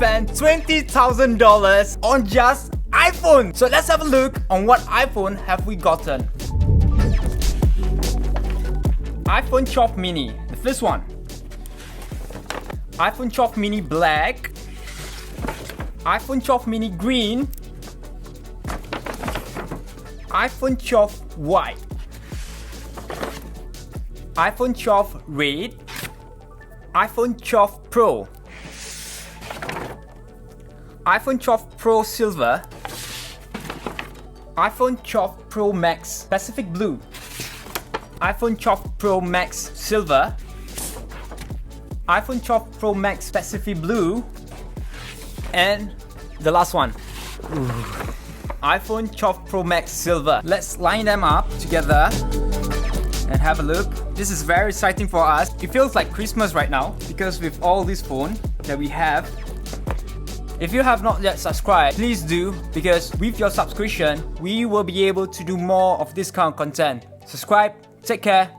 spend $20,000 on just iPhone. So let's have a look on what iPhone have we gotten. iPhone 12 mini, the first one. iPhone 12 mini black, iPhone 12 mini green, iPhone 12 white, iPhone 12 red, iPhone 12 Pro, iPhone 12 Pro silver, iPhone 12 Pro Max Pacific blue, iPhone 12 Pro Max silver, iPhone 12 Pro Max Pacific blue, and the last one, iPhone 12 Pro Max silver. Let's line them up together and have a look. This is very exciting for us. It feels like Christmas right now because with all this phone that we have. If you have not yet subscribed, please do, because with your subscription, we will be able to do more of this kind of content. Subscribe, take care.